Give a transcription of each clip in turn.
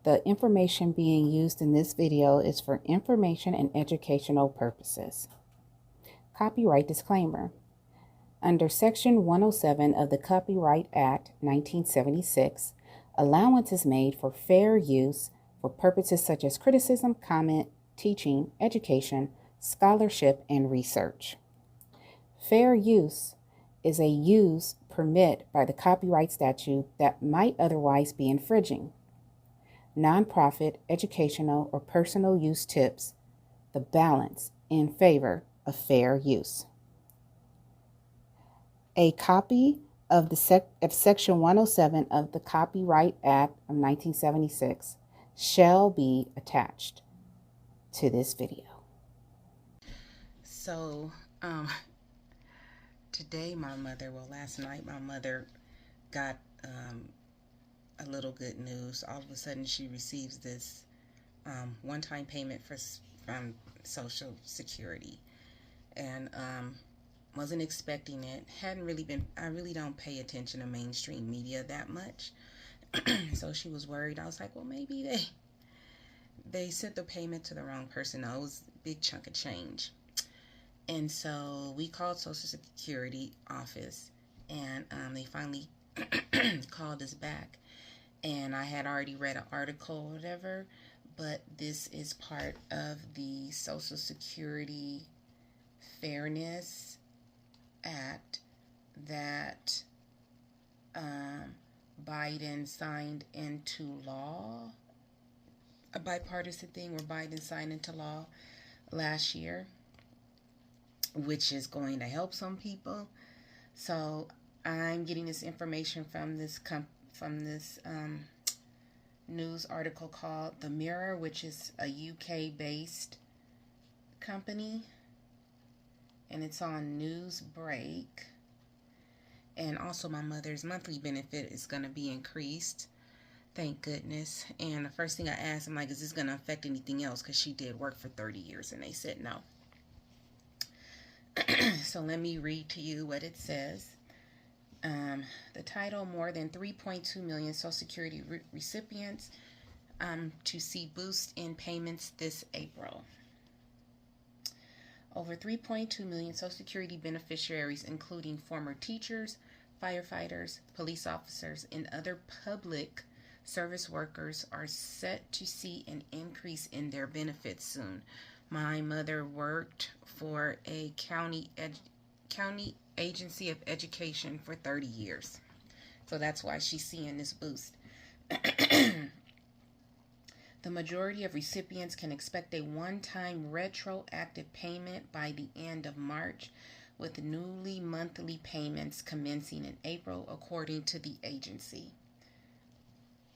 The information being used in this video is for information and educational purposes. Copyright disclaimer. Under Section 107 of the Copyright Act 1976, allowance is made for fair use for purposes such as criticism, comment, teaching, education, scholarship, and research. Fair use is a use permit by the copyright statute that might otherwise be infringing. Nonprofit, educational, or personal use tips the balance in favor of fair use. A copy of Section 107 of the Copyright Act of 1976 shall be attached to this video. So, today last night my mother got a little good news. All of a sudden she receives this one-time payment from Social Security, and wasn't expecting it. I really don't pay attention to mainstream media that much. So she was worried. I was like, well, maybe they sent the payment to the wrong person. No, it was a big chunk of change. And so we called Social Security office, and they finally called us back. And I had already read an article or whatever, but this is part of the Social Security Fairness Act that Biden signed into law, a bipartisan thing where Biden signed into law last year, which is going to help some people. So I'm getting this information from this news article called The Mirror, which is a UK-based company, and it's on Newsbreak. And also my mother's monthly benefit is going to be increased, thank goodness. And the first thing I asked, I'm like, is this going to affect anything else? Because she did work for 30 years, and they said no. So let me read to you what it says. The title: more than 3.2 million Social Security recipients to see boost in payments this April. Over 3.2 million Social Security beneficiaries, including former teachers, firefighters, police officers, and other public service workers, are set to see an increase in their benefits soon. My mother worked for a county agency of education for 30 years. So that's why she's seeing this boost. The majority of recipients can expect a one-time retroactive payment by the end of March, with newly monthly payments commencing in April, according to the agency.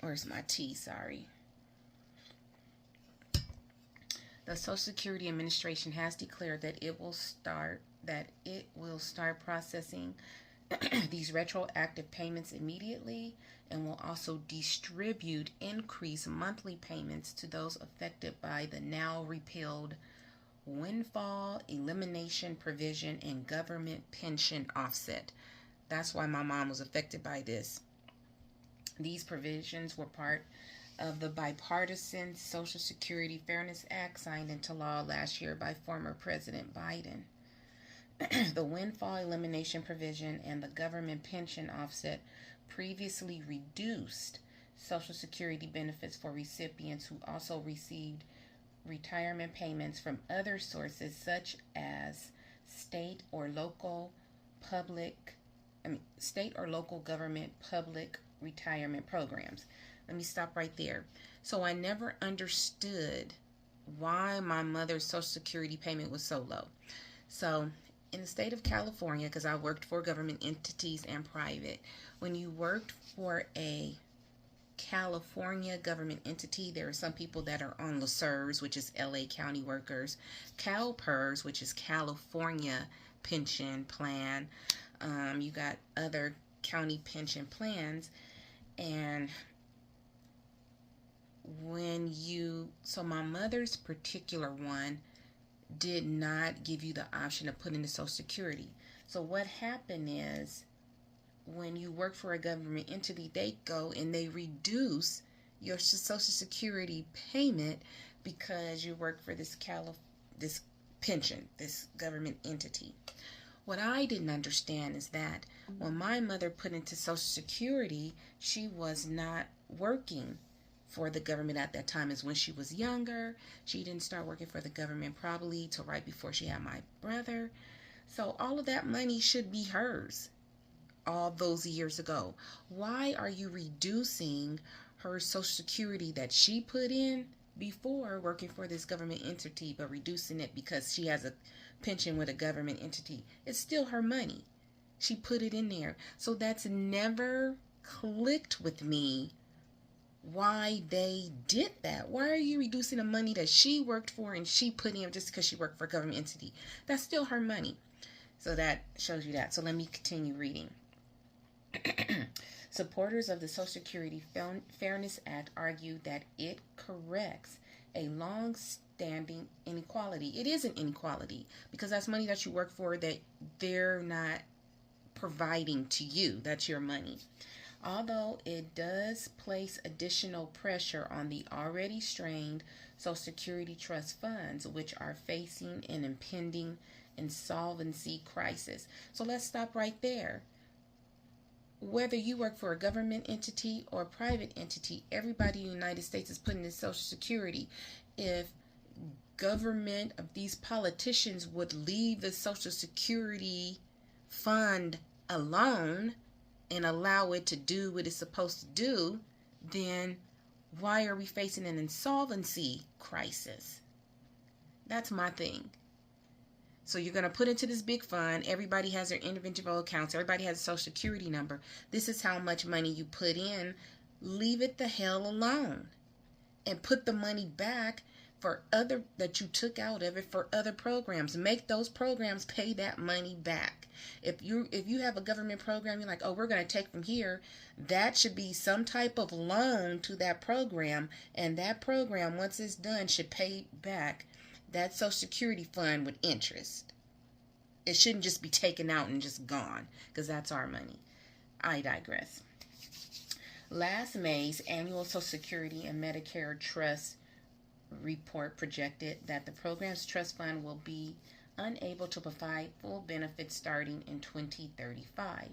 Where's my T? Sorry. The Social Security Administration has declared that it will start processing these retroactive payments immediately, and will also distribute increased monthly payments to those affected by the now repealed windfall elimination provision and government pension offset. That's why my mom was affected by this. These provisions were part of the bipartisan Social Security Fairness Act signed into law last year by former President Biden. The windfall elimination provision and the government pension offset previously reduced Social Security benefits for recipients who also received retirement payments from other sources, such as state or local government public retirement programs. Let me stop right there. So I never understood why my mother's Social Security payment was so low. So in the state of California, because I worked for government entities and private, when you worked for a California government entity, there are some people that are on LaSERS, which is LA County Workers, CalPERS, which is California Pension Plan. You got other county pension plans, and so my mother's particular one did not give you the option of putting the Social Security. So what happened is, when you work for a government entity, they go and they reduce your Social Security payment because you work for this pension, this government entity. What I didn't understand is that when my mother put into Social Security, she was not working for the government at that time. As when she was younger, she didn't start working for the government probably till right before she had my brother. So all of that money should be hers all those years ago. Why are you reducing her Social Security that she put in before working for this government entity, but reducing it because she has a pension with a government entity? It's still her money. She put it in there. So that's never clicked with me why they did that. Why are you reducing the money that she worked for and she put in just because she worked for a government entity? That's still her money. So that shows you that. So let me continue reading. Supporters of the Social Security Fairness Act argue that it corrects a long-standing inequality. It is an inequality because that's money that you work for that they're not providing to you. That's your money. Although it does place additional pressure on the already strained Social Security trust funds, which are facing an impending insolvency crisis. So let's stop right there. Whether you work for a government entity or a private entity, everybody in the United States is putting in Social Security. If government of these politicians would leave the Social Security fund alone and allow it to do what it's supposed to do, then why are we facing an insolvency crisis? That's my thing. So you're going to put into this big fund. Everybody has their individual accounts. Everybody has a Social Security number. This is how much money you put in. Leave it the hell alone and put the money back for other that you took out of it for other programs. Make those programs pay that money back. If you have a government program, you're like, oh, we're going to take from here. That should be some type of loan to that program, and that program, once it's done, should pay back that Social Security fund with interest. It shouldn't just be taken out and just gone, because that's our money. I digress. Last May's annual Social Security and Medicare Trust report projected that the program's trust fund will be unable to provide full benefits starting in 2035.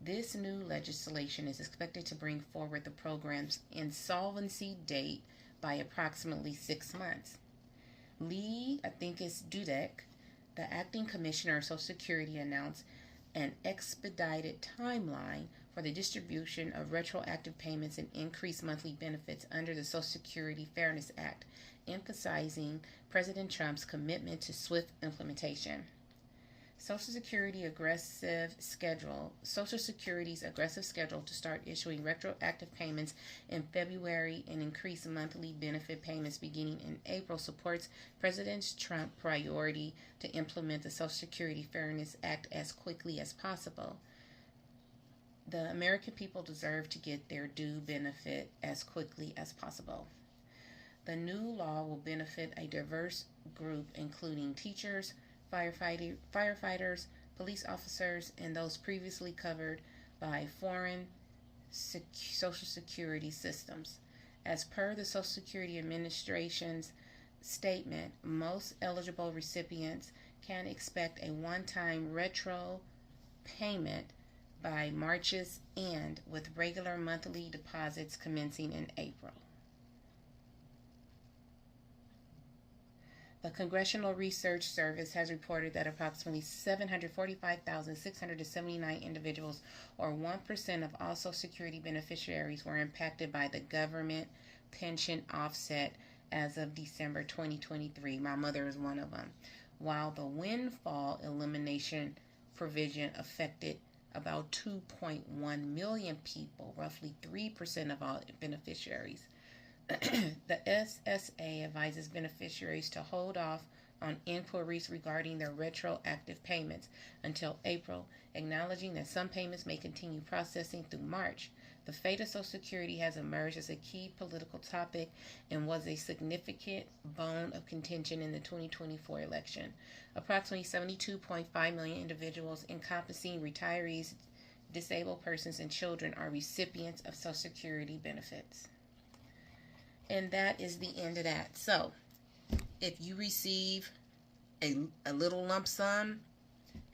This new legislation is expected to bring forward the program's insolvency date by approximately 6 months. Lee, I think it's Dudek, the acting commissioner of Social Security, announced an expedited timeline for the distribution of retroactive payments and increased monthly benefits under the Social Security Fairness Act, emphasizing President Trump's commitment to swift implementation. Social Security's aggressive schedule to start issuing retroactive payments in February and increase monthly benefit payments beginning in April supports President Trump's priority to implement the Social Security Fairness Act as quickly as possible. The American people deserve to get their due benefit as quickly as possible. The new law will benefit a diverse group including teachers, firefighters, police officers, and those previously covered by foreign Social Security systems. As per the Social Security Administration's statement, most eligible recipients can expect a one-time retro payment by March's end, with regular monthly deposits commencing in April. The Congressional Research Service has reported that approximately 745,679 individuals, or 1% of all Social Security beneficiaries, were impacted by the government pension offset as of December 2023. My mother is one of them. While the windfall elimination provision affected about 2.1 million people, roughly 3% of all beneficiaries. The SSA advises beneficiaries to hold off on inquiries regarding their retroactive payments until April, acknowledging that some payments may continue processing through March. The fate of Social Security has emerged as a key political topic and was a significant bone of contention in the 2024 election. Approximately 72.5 million individuals, encompassing retirees, disabled persons, and children, are recipients of Social Security benefits. And that is the end of that. So if you receive a little lump sum,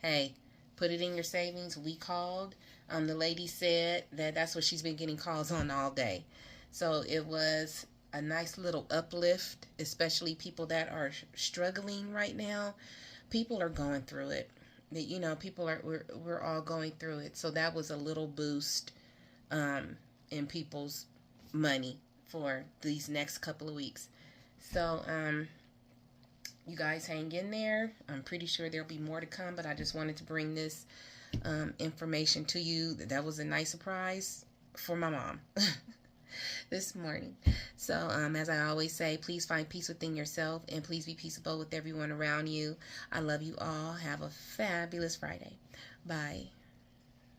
hey, put it in your savings. We called. The lady said that's what she's been getting calls on all day. So it was a nice little uplift, especially people that are struggling right now. People are going through it. You know, we're all going through it. So that was a little boost in people's money for these next couple of weeks. So you guys hang in there. I'm pretty sure there'll be more to come, but I just wanted to bring this information to you. That was a nice surprise for my mom this morning. So as I always say, please find peace within yourself, and please be peaceable with everyone around you. I love you all. Have a fabulous Friday. Bye.